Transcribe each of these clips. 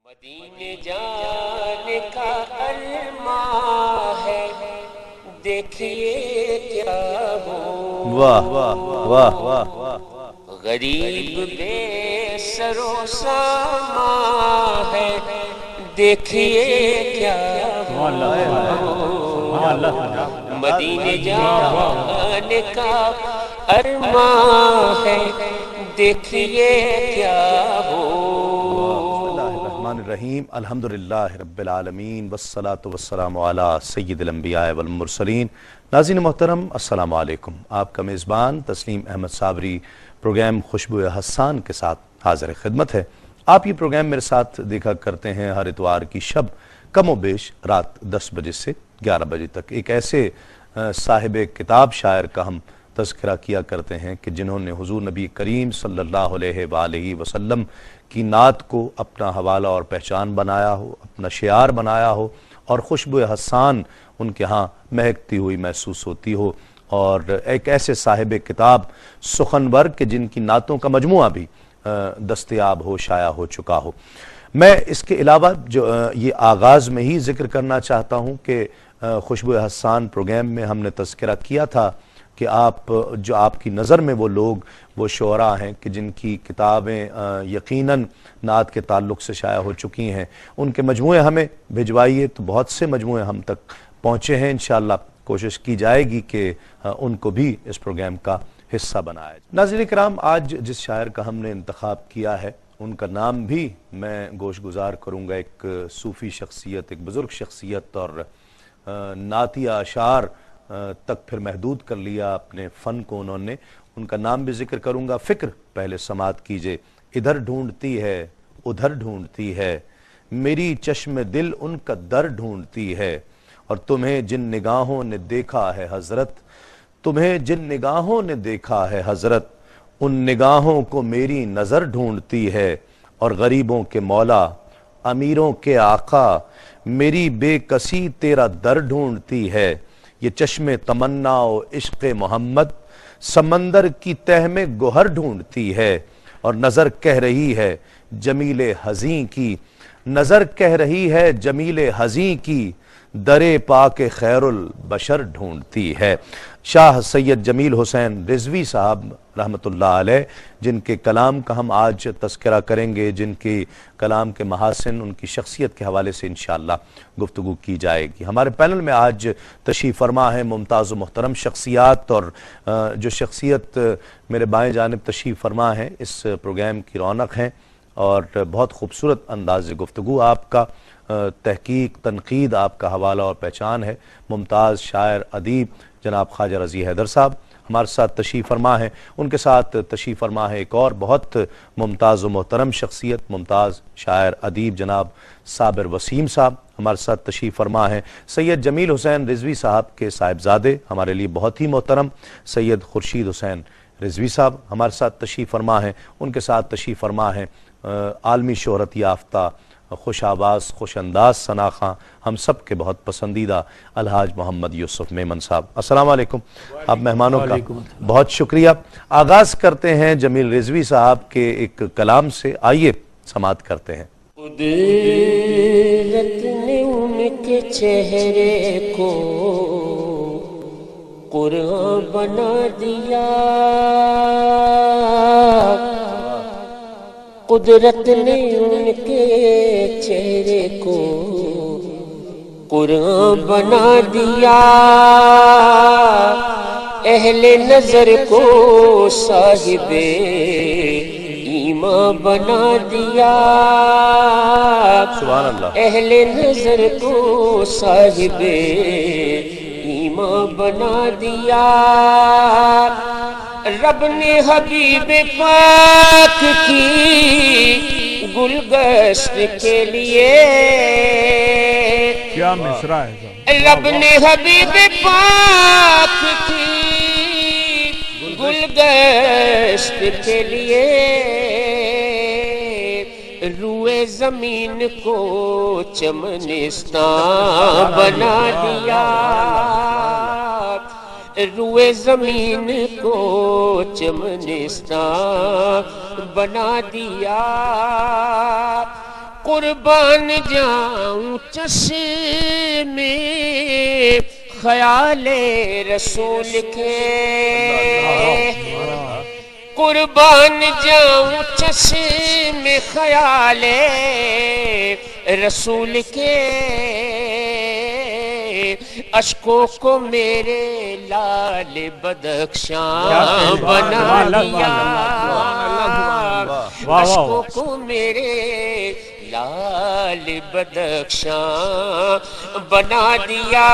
مدینے جانے کا ارمان ہے، دیکھیے کیا ہو واہ واہ واہ غریب بے سر و سامان ہے، دیکھیے کیا ہو مدینے جانے کا ارمان ہے، دیکھیے کیا ہو۔ الرحمن الرحیم الحمدللہ رب العالمین والصلاة والسلام علی سید الانبیاء والمرسلین۔ ناظرین محترم السلام علیکم، آپ کا میزبان تسلیم احمد صابری پروگرام خوشبو حسان کے ساتھ حاضر خدمت ہے۔ آپ یہ پروگرام میرے ساتھ دیکھا کرتے ہیں ہر اتوار کی شب کم و بیش رات 10 بجے سے 11 بجے تک۔ ایک ایسے صاحب کتاب شاعر کا ہم تذکرہ کیا کرتے ہیں کہ جنہوں نے حضور نبی کریم صلی اللہ علیہ وآلہ وسلم کی نعت کو اپنا حوالہ اور پہچان بنایا ہو، اپنا شعار بنایا ہو، اور خوشبو حسان ان کے ہاں مہکتی ہوئی محسوس ہوتی ہو، اور ایک ایسے صاحب کتاب سخنور کہ جن کی نعتوں کا مجموعہ بھی دستیاب ہو، شائع ہو چکا ہو۔ میں اس کے علاوہ جو یہ آغاز میں ہی ذکر کرنا چاہتا ہوں کہ خوشبو حسان پروگرام میں ہم نے تذکرہ کیا تھا کہ آپ کی نظر میں وہ لوگ، وہ شعراء ہیں کہ جن کی کتابیں یقیناً نعت کے تعلق سے شائع ہو چکی ہیں، ان کے مجموعے ہمیں بھجوائیے، تو بہت سے مجموعے ہم تک پہنچے ہیں۔ انشاءاللہ کوشش کی جائے گی کہ ان کو بھی اس پروگرام کا حصہ بنایا جائے۔ ناظرین کرام، آج جس شاعر کا ہم نے انتخاب کیا ہے ان کا نام بھی میں گوش گزار کروں گا۔ ایک صوفی شخصیت، ایک بزرگ شخصیت، اور نعتیہ اشعار تک پھر محدود کر لیا اپنے فن کو انہوں نے۔ ان کا نام بھی ذکر کروں گا۔ فکر پہلے سماعت کیجئے۔ ادھر ڈھونڈتی ہے ادھر ڈھونڈتی ہے، میری چشم دل ان کا در ڈھونڈتی ہے، اور تمہیں جن نگاہوں نے دیکھا ہے حضرت، تمہیں جن نگاہوں نے دیکھا ہے حضرت، ان نگاہوں کو میری نظر ڈھونڈتی ہے، اور غریبوں کے مولا امیروں کے آقا، میری بے کسی تیرا در ڈھونڈتی ہے۔ یہ چشم تمنا و عشق محمد سمندر کی تہ میں گوہر ڈھونڈتی ہے، اور نظر کہہ رہی ہے جمیل حزیں کی، نظر کہہ رہی ہے جمیل حزیں کی، درے پاک خیر البشر ڈھونڈتی ہے۔ شاہ سید جمیل حسین رضوی صاحب رحمۃ اللہ علیہ، جن کے کلام کا ہم آج تذکرہ کریں گے، جن کے کلام کے محاسن ان کی شخصیت کے حوالے سے انشاءاللہ گفتگو کی جائے گی۔ ہمارے پینل میں آج تشریف فرما ہے ممتاز و محترم شخصیات، اور جو شخصیت میرے بائیں جانب تشریف فرما ہے اس پروگرام کی رونق ہیں، اور بہت خوبصورت انداز گفتگو آپ کا، تحقیق، تنقید آپ کا حوالہ اور پہچان ہے۔ ممتاز شاعر ادیب جناب خواجہ رضی حیدر صاحب ہمارے ساتھ تشریف فرما ہے۔ ان کے ساتھ تشریف فرما ہے ایک اور بہت ممتاز و محترم شخصیت، ممتاز شاعر ادیب جناب صابر وسیم صاحب ہمارے ساتھ تشریف فرما ہے۔ سید جمیل حسین رضوی صاحب کے صاحبزادے، ہمارے لیے بہت ہی محترم سید خورشید حسین رضوی صاحب ہمارے ساتھ تشریف فرما ہے۔ ان کے ساتھ تشریف فرما ہے عالمی شہرت یافتہ، خوش آواز، خوش انداز ثنا خواں، ہم سب کے بہت پسندیدہ الحاج محمد یوسف میمن صاحب۔ السلام علیکم۔ آپ مہمانوں کا بہت شکریہ۔ آغاز کرتے ہیں جمیل رضوی صاحب کے ایک کلام سے، آئیے سماعت کرتے ہیں۔ قدرت نے ان کے چہرے کو قرآن بنا دیا، قدرت نے ان کے چہرے کو قرآن بنا دیا، اہل نظر کو صاحب ایمان بنا دیا، سبحان اللہ۔ اہل نظر کو صاحب ایمان بنا دیا۔ رب نے حبیب پاک کی گلگشت کے لیے، کیا مصرع ہے، رب نے حبیب پاک کی گلگشت کے لیے روئے زمین کو چمنستان بنا دیا، روئے زمین کو چمنستان بنا دیا۔ قربان جاؤں چشمے خیال رسول کے، قربان جاؤں چشمے خیال رسول کے، اشکوں کو میرے لال بدخشاں بنا دیا، اشکوں کو میرے لال بدخشاں بنا دیا،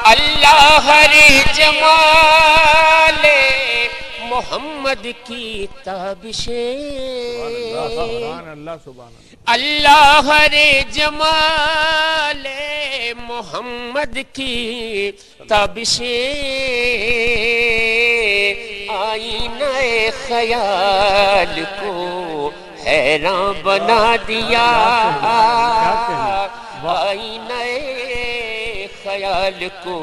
اللہ ہر جمال محمد کی تابشیں، اللہ ہر جمال محمد کی تابشیں، آئینہ خیال کو حیران بنا دیا، آئینہ خیال کو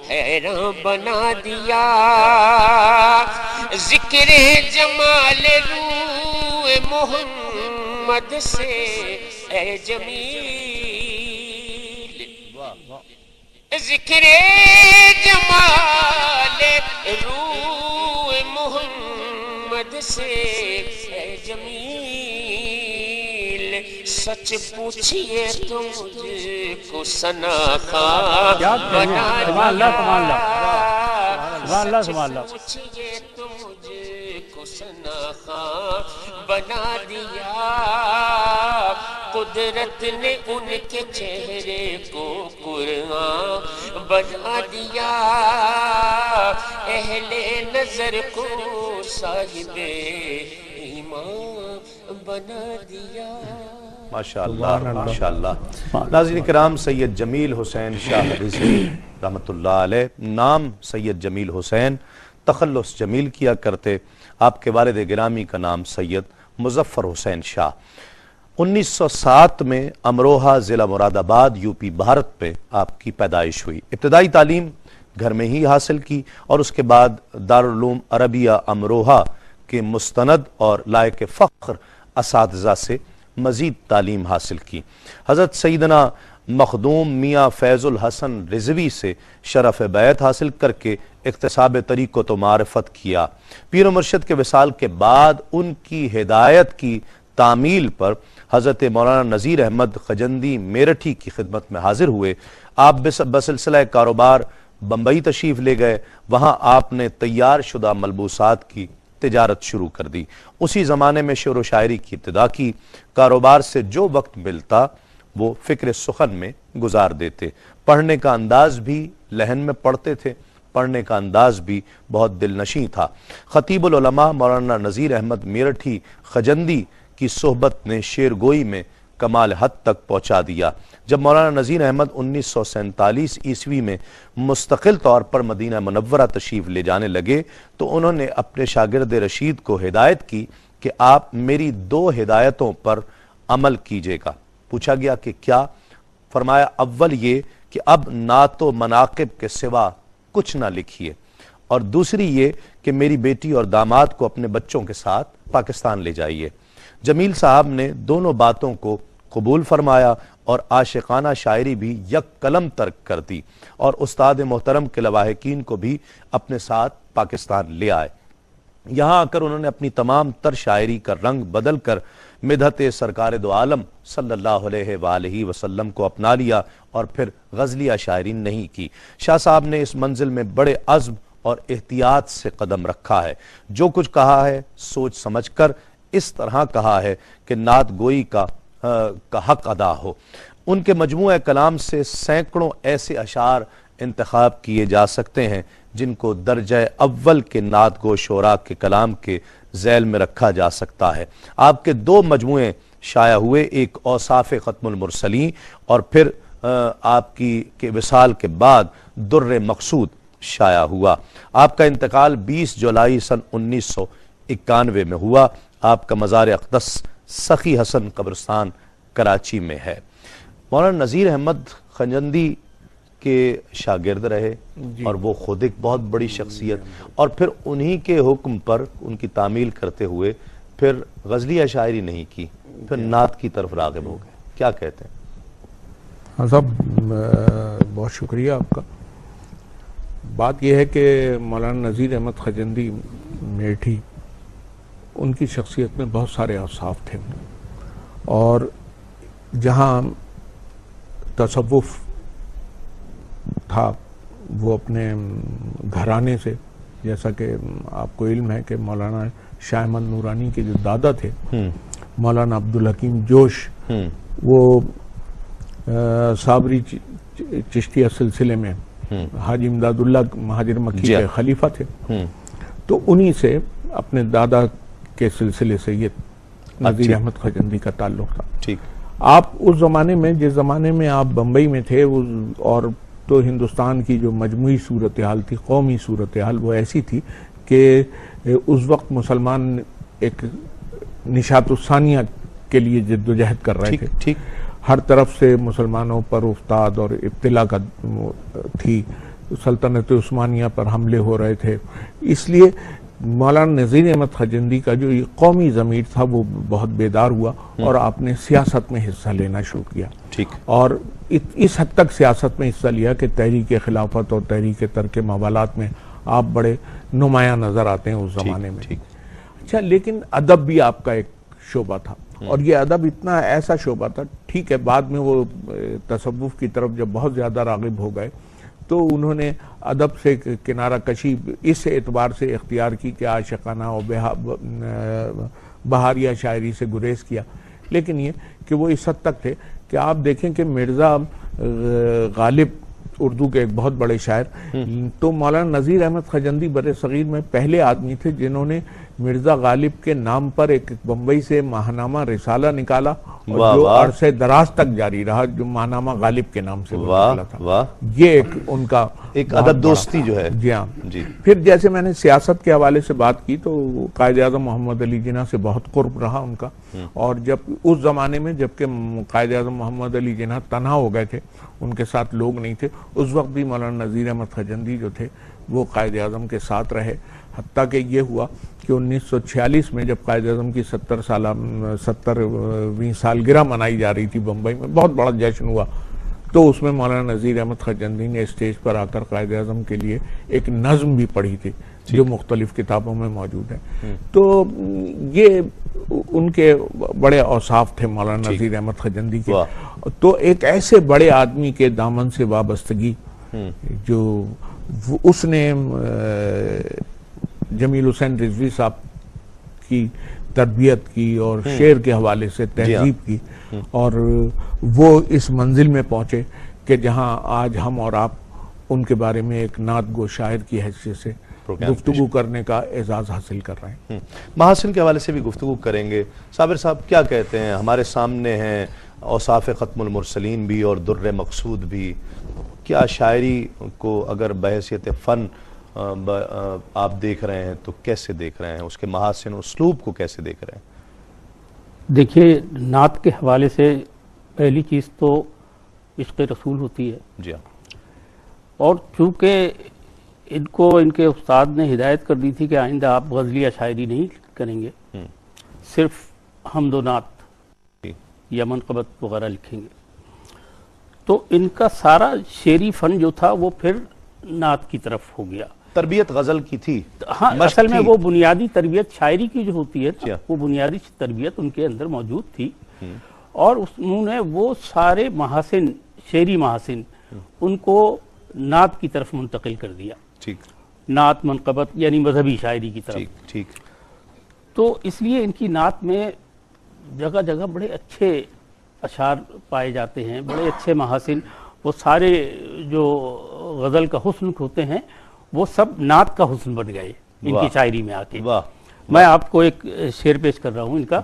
حیران بنا دیا، ذکر جمال روح محمد سے اے جمیل، ذکر جمال روح محمد سے اے جمیل، سچ پوچھئے تو مجھ کو ثنا خواں بنا دیا، سچ پوچھئے تو مجھ کو ثنا خواں بنا دیا، قدرت نے ان کے چہرے کو قرآن بنا دیا، اہل نظر کو صاحب ایمان بنا دیا۔ ماشاءاللہ ماشاءاللہ۔ ناظرین کرام، سید جمیل حسین شاہ رضوی رحمۃ اللہ علیہ، نام سید جمیل حسین، تخلص جمیل کیا کرتے۔ آپ کے والد گرامی کا نام سید مظفر حسین شاہ۔ 1907 میں امروہہ ضلع مراد آباد یو پی بھارت میں آپ کی پیدائش ہوئی۔ ابتدائی تعلیم گھر میں ہی حاصل کی اور اس کے بعد دارالعلوم عربیہ امروہہ کے مستند اور لائق فخر اساتذہ سے مزید تعلیم حاصل کی۔ حضرت سیدنا مخدوم میاں فیض الحسن رضوی سے شرف بیعت حاصل کر کے اکتساب طریقت و معرفت کیا۔ پیر و مرشد کے وصال کے بعد ان کی ہدایت کی تعمیل پر حضرت مولانا نذیر احمد خجندی میرٹھی کی خدمت میں حاضر ہوئے۔ آپ بسلسلہ کاروبار بمبئی تشریف لے گئے، وہاں آپ نے تیار شدہ ملبوسات کی تجارت شروع کر دی۔ اسی زمانے میں شعر و شاعری کی ابتدا کی۔ کاروبار سے جو وقت ملتا وہ فکر سخن میں گزار دیتے۔ پڑھنے کا انداز بھی لہن میں پڑھتے تھے، پڑھنے کا انداز بھی بہت دلنشیں تھا۔ خطیب العلماء مولانا نذیر احمد میرٹھی خجندی کی صحبت نے شعر گوئی میں کمال حد تک پہنچا دیا۔ جب مولانا نذیر احمد 1947 عیسوی میں مستقل طور پر مدینہ منورہ تشریف لے جانے لگے تو انہوں نے اپنے شاگرد رشید کو ہدایت کی کہ آپ میری 2 ہدایتوں پر عمل کیجیے گا۔ پوچھا گیا کہ کیا؟ فرمایا اول یہ کہ اب نعت و مناقب کے سوا کچھ نہ لکھیے، اور دوسری یہ کہ میری بیٹی اور داماد کو اپنے بچوں کے ساتھ پاکستان لے جائیے۔ جمیل صاحب نے دونوں باتوں کو قبول فرمایا اور عاشقانہ شاعری بھی یک قلم ترک کر دی، اور استاد محترم کے لواحقین کو بھی اپنے ساتھ پاکستان لے آئے۔ یہاں آ کر انہوں نے اپنی تمام تر شاعری کا رنگ بدل کر مدحت سرکار دو عالم صلی اللہ علیہ وآلہ وسلم کو اپنا لیا اور پھر غزلیہ شاعری نہیں کی۔ شاہ صاحب نے اس منزل میں بڑے عزم اور احتیاط سے قدم رکھا ہے۔ جو کچھ کہا ہے سوچ سمجھ کر اس طرح کہا ہے کہ نعت گوئی کا حق ادا ہو۔ ان کے مجموعہ کلام سے سینکڑوں ایسے اشعار انتخاب کیے جا سکتے ہیں جن کو درجہ اول کے نعت گو شعراء کے کلام کے ذیل میں رکھا جا سکتا ہے۔ آپ کے 2 مجموعے شائع ہوئے، ایک اوصاف ختم المرسلین اور پھر آپ کے وصال کے بعد در مقصود شائع ہوا۔ آپ کا انتقال 20 جولائی سن 1991 میں ہوا۔ آپ کا مزار اقدس سخی حسن قبرستان کراچی میں ہے۔ مولانا نذیر احمد خجندی کے شاگرد رہے اور وہ خود ایک بہت بڑی شخصیت، اور پھر انہی کے حکم پر ان کی تعمیل کرتے ہوئے پھر غزلیہ شاعری نہیں کی، پھر نعت کی طرف راغب ہو گئے، کیا کہتے ہیں؟ ہاں صاحب بہت شکریہ آپ کا. بات یہ ہے کہ مولانا نذیر احمد خجندی میٹھی، ان کی شخصیت میں بہت سارے اوصاف تھے، اور جہاں تصوف تھا وہ اپنے گھرانے سے، جیسا کہ آپ کو علم ہے کہ مولانا شاہ احمد نورانی کے جو دادا تھے مولانا عبدالحکیم جوش، وہ صابری چشتیہ سلسلے میں حاجی امداد اللہ مہاجر مکی کے خلیفہ تھے، تو انہی سے اپنے دادا کے سلسلے سے یہ نذیر احمد خجندی کا تعلق تھا. ٹھیک. آپ اس زمانے میں، جس زمانے میں آپ بمبئی میں تھے، اور تو ہندوستان کی جو مجموعی صورتحال تھی، قومی صورتحال، وہ ایسی تھی کہ اس وقت مسلمان ایک نشاط الثانیہ کے لیے جد و جہد کر رہے تھے. ہر طرف سے مسلمانوں پر افتاد اور ابتلا کا تھی، سلطنت عثمانیہ پر حملے ہو رہے تھے. اس لیے مولانا نذیر احمد خجندی کا جو قومی ضمیر تھا وہ بہت بیدار ہوا، اور آپ نے سیاست میں حصہ لینا شروع کیا. اور اس حد تک سیاست میں حصہ لیا کہ تحریک خلافت اور تحریک ترک موالات میں آپ بڑے نمایاں نظر آتے ہیں اس زمانے میں. اچھا، لیکن ادب بھی آپ کا ایک شعبہ تھا، اور یہ ادب اتنا ایسا شعبہ تھا. ٹھیک ہے، بعد میں وہ تصوف کی طرف جب بہت زیادہ راغب ہو گئے تو انہوں نے ادب سے کنارہ کشی اس اعتبار سے اختیار کی کہ عاشقانہ اور بہاریہ شاعری سے گریز کیا. لیکن یہ کہ وہ اس حد تک تھے کہ آپ دیکھیں کہ مرزا غالب اردو کے ایک بہت بڑے شاعر، تو مولانا نذیر احمد خجندی بر صغیر میں پہلے آدمی تھے جنہوں نے مرزا غالب کے نام پر ایک بمبئی سے ماہنامہ رسالہ نکالا، اور جو عرصے دراز تک جاری رہا، جو ماہنامہ غالب کے نام سے نکلا تھا. یہ ایک ان کا ایک ادب دوستی جو ہے. جی ہاں. پھر جیسے میں نے سیاست کے حوالے سے بات کی تو قائد اعظم محمد علی جناح سے بہت قرب رہا ان کا، اور جب اس زمانے میں جبکہ قائد اعظم محمد علی جناح تنہا ہو گئے تھے، ان کے ساتھ لوگ نہیں تھے، اس وقت بھی مولانا نذیر احمد خجندی جو تھے وہ قائد اعظم کے ساتھ رہے. حتیٰ کہ یہ ہوا کہ 1946 میں جب قائد اعظم کی 70ویں سالگرہ منائی جا رہی تھی بمبئی میں، بہت بڑا جشن ہوا، تو اس میں مولانا نذیر احمد خجندی نے اسٹیج پر آ کر قائد اعظم کے لیے ایک نظم بھی پڑھی تھی جو مختلف کتابوں میں موجود ہے. تو یہ ان کے بڑے اوصاف تھے مولانا نذیر احمد خجندی کے. تو ایک ایسے بڑے آدمی کے دامن سے وابستگی جو اس نے جمیل حسین رضوی صاحب کی تربیت کی اور شعر کے حوالے سے تہذیب کی، اور وہ اس منزل میں پہنچے کہ جہاں آج ہم اور آپ ان کے بارے میں ایک نعت گو شاعر کی حیثیت سے گفتگو کرنے کا اعزاز حاصل کر رہے ہیں. محاسن کے حوالے سے بھی گفتگو کریں گے. صابر صاحب کیا کہتے ہیں؟ ہمارے سامنے ہیں اوصاف ختم المرسلین بھی اور در مقصود بھی. کیا شاعری کو اگر بحیثیت فن آپ دیکھ رہے ہیں تو کیسے دیکھ رہے ہیں؟ اس کے محاسن اسلوب کو کیسے دیکھ رہے ہیں؟ دیکھیے، نعت کے حوالے سے پہلی چیز تو عشق رسول ہوتی ہے. جی ہاں. اور چونکہ ان کو ان کے استاد نے ہدایت کر دی تھی کہ آئندہ آپ غزلیہ شاعری نہیں کریں گے، صرف حمد و نعت یا منقبت وغیرہ لکھیں گے، تو ان کا سارا شعری فن جو تھا وہ پھر نعت کی طرف ہو گیا. تربیت غزل کی تھی. ہاں، اصل میں وہ بنیادی تربیت شاعری کی جو ہوتی ہے وہ بنیادی تربیت ان کے اندر موجود تھی، اور انہوں نے وہ سارے محاسن، شعری محاسن، ان کو نعت کی طرف منتقل کر دیا. نعت منقبت یعنی مذہبی شاعری کی طرف. تو اس لیے ان کی نعت میں جگہ جگہ بڑے اچھے اشعار پائے جاتے ہیں، بڑے اچھے محاسن. وہ سارے جو غزل کا حسن ہوتے ہیں وہ سب نعت کا حسن بن گئے ان کی شاعری میں آ کے. میں آپ کو ایک شعر پیش کر رہا ہوں ان کا.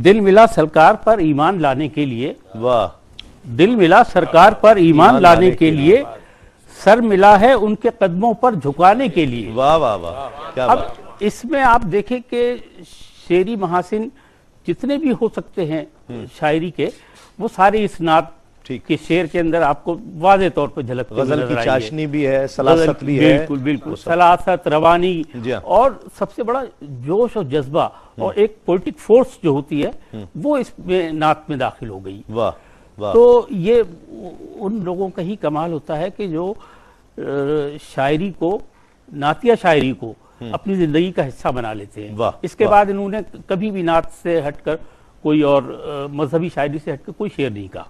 دل ملا سرکار پر ایمان لانے کے لیے، دل ملا سرکار پر ایمان لانے کے لیے، سر ملا ہے ان کے قدموں پر جھکانے کے لیے. اب اس میں آپ دیکھیں کہ شعری محاسن جتنے بھی ہو سکتے ہیں شاعری کے، وہ سارے اس نعت ٹھیک۔ کہ شعر کے اندر آپ کو واضح طور پر جھلکتے ہوئے غزل نظر کی آئی چاشنی بھی ہے، سلاست بھی ہے، بالکل بالکل، سلاست، روانی، جی ہاں۔ اور سب سے بڑا جوش اور جذبہ اور ایک پولیٹک فورس جو ہوتی ہے وہ اس میں نعت میں داخل ہو گئی۔ واہ واہ، تو یہ ان لوگوں کا ہی کمال ہوتا ہے کہ جو شاعری کو، نعتیہ شاعری کو اپنی زندگی کا حصہ بنا لیتے ہیں۔ واہ، اس کے واہ۔ بعد انہوں نے کبھی بھی نعت سے ہٹ کر کوئی اور مذہبی شاعری سے ہٹ کر کوئی شعر نہیں کہا۔